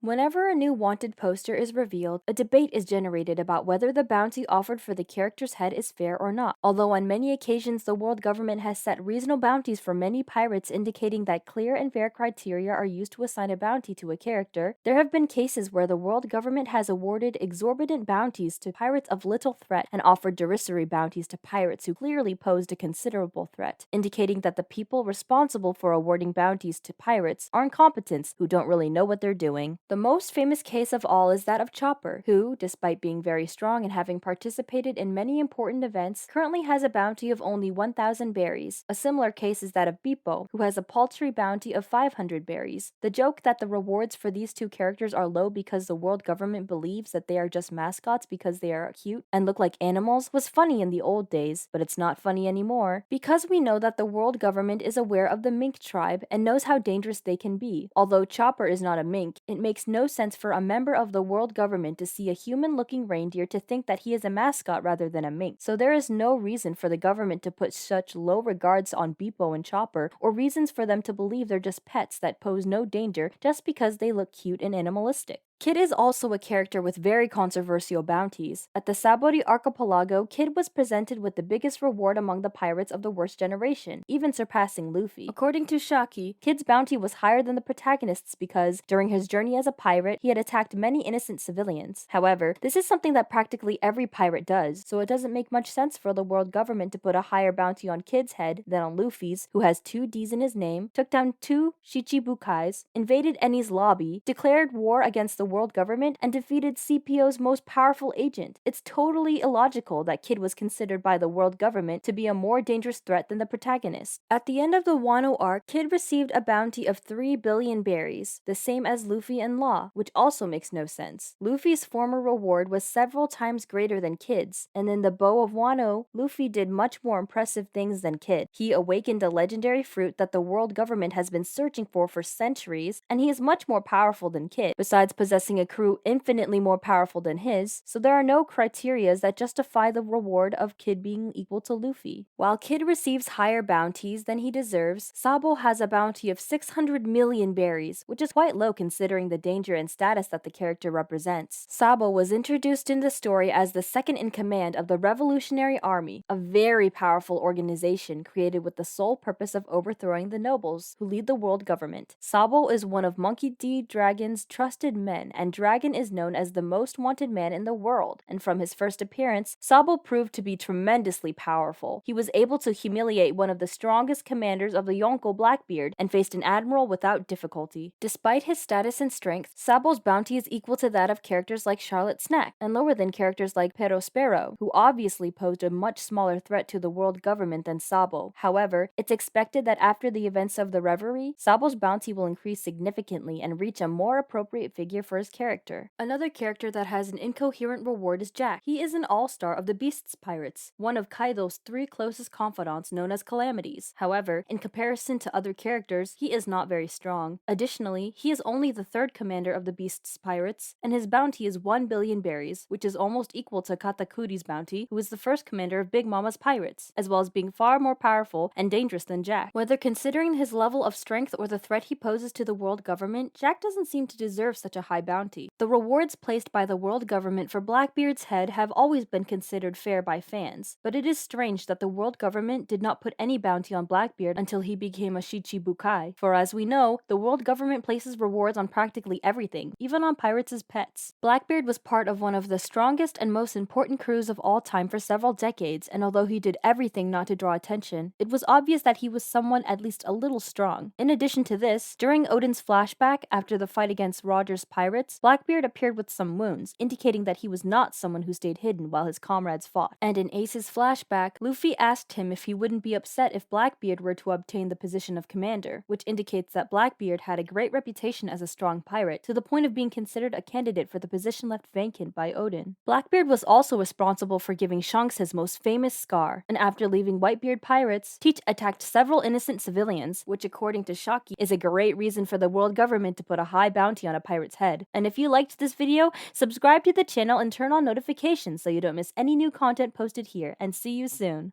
Whenever a new wanted poster is revealed, a debate is generated about whether the bounty offered for the character's head is fair or not. Although on many occasions the world government has set reasonable bounties for many pirates, indicating that clear and fair criteria are used to assign a bounty to a character, there have been cases where the world government has awarded exorbitant bounties to pirates of little threat and offered derisory bounties to pirates who clearly posed a considerable threat, indicating that the people responsible for awarding bounties to pirates are incompetents who don't really know what they're doing. The most famous case of all is that of Chopper, who, despite being very strong and having participated in many important events, currently has a bounty of only 1,000 berries. A similar case is that of Beepo, who has a paltry bounty of 500 berries. The joke that the rewards for these two characters are low because the world government believes that they are just mascots because they are cute and look like animals was funny in the old days, but it's not funny anymore, because we know that the world government is aware of the mink tribe and knows how dangerous they can be. Although Chopper is not a mink, it makes no sense for a member of the world government to see a human-looking reindeer to think that he is a mascot rather than a mink. So there is no reason for the government to put such low regards on Beepo and Chopper, or reasons for them to believe they're just pets that pose no danger just because they look cute and animalistic. Kid is also a character with very controversial bounties. At the Sabori archipelago, Kid was presented with the biggest reward among the pirates of the worst generation, even surpassing Luffy. According to Shaki, Kid's bounty was higher than the protagonist's because, during his journey as a pirate, he had attacked many innocent civilians. However, this is something that practically every pirate does, so it doesn't make much sense for the world government to put a higher bounty on Kid's head than on Luffy's, who has 2 D's in his name, took down 2 Shichibukais, invaded Eni's lobby, declared war against the world government, and defeated CPO's most powerful agent. It's totally illogical that Kid was considered by the world government to be a more dangerous threat than the protagonist. At the end of the Wano arc, Kid received a bounty of 3 billion berries, the same as Luffy and Law, which also makes no sense. Luffy's former reward was several times greater than Kid's, and in the Bow of Wano, Luffy did much more impressive things than Kid. He awakened a legendary fruit that the world government has been searching for centuries, and he is much more powerful than Kid, besides possessing a crew infinitely more powerful than his, so there are no criterias that justify the reward of Kid being equal to Luffy. While Kid receives higher bounties than he deserves, Sabo has a bounty of 600 million berries, which is quite low considering the danger and status that the character represents. Sabo was introduced in the story as the second in command of the Revolutionary Army, a very powerful organization created with the sole purpose of overthrowing the nobles, who lead the world government. Sabo is one of Monkey D. Dragon's trusted men, and Dragon is known as the most wanted man in the world, and from his first appearance, Sabo proved to be tremendously powerful. He was able to humiliate one of the strongest commanders of the Yonko Blackbeard and faced an admiral without difficulty. Despite his status and strength, Sabo's bounty is equal to that of characters like Charlotte Snack, and lower than characters like Pero Sparrow, who obviously posed a much smaller threat to the world government than Sabo. However, it's expected that after the events of the Reverie, Sabo's bounty will increase significantly and reach a more appropriate figure for his character. Another character that has an incoherent reward is Jack. He is an all-star of the Beast's pirates, one of Kaido's 3 closest confidants known as Calamities. However, in comparison to other characters, he is not very strong. Additionally, he is only the 3rd commander of the Beast's pirates, and his bounty is 1 billion berries, which is almost equal to Katakuri's bounty, who is the 1st commander of Big Mama's pirates, as well as being far more powerful and dangerous than Jack. Whether considering his level of strength or the threat he poses to the world government, Jack doesn't seem to deserve such a high bounty. The rewards placed by the world government for Blackbeard's head have always been considered fair by fans, but it is strange that the world government did not put any bounty on Blackbeard until he became a Shichibukai, for as we know, the world government places rewards on practically everything, even on pirates' pets. Blackbeard was part of one of the strongest and most important crews of all time for several decades, and although he did everything not to draw attention, it was obvious that he was someone at least a little strong. In addition to this, during Odin's flashback after the fight against Roger's pirates, Blackbeard appeared with some wounds, indicating that he was not someone who stayed hidden while his comrades fought. And in Ace's flashback, Luffy asked him if he wouldn't be upset if Blackbeard were to obtain the position of commander, which indicates that Blackbeard had a great reputation as a strong pirate, to the point of being considered a candidate for the position left vacant by Odin. Blackbeard was also responsible for giving Shanks his most famous scar, and after leaving Whitebeard pirates, Teach attacked several innocent civilians, which according to Shaki is a great reason for the world government to put a high bounty on a pirate's head. And if you liked this video, subscribe to the channel and turn on notifications so you don't miss any new content posted here, and see you soon.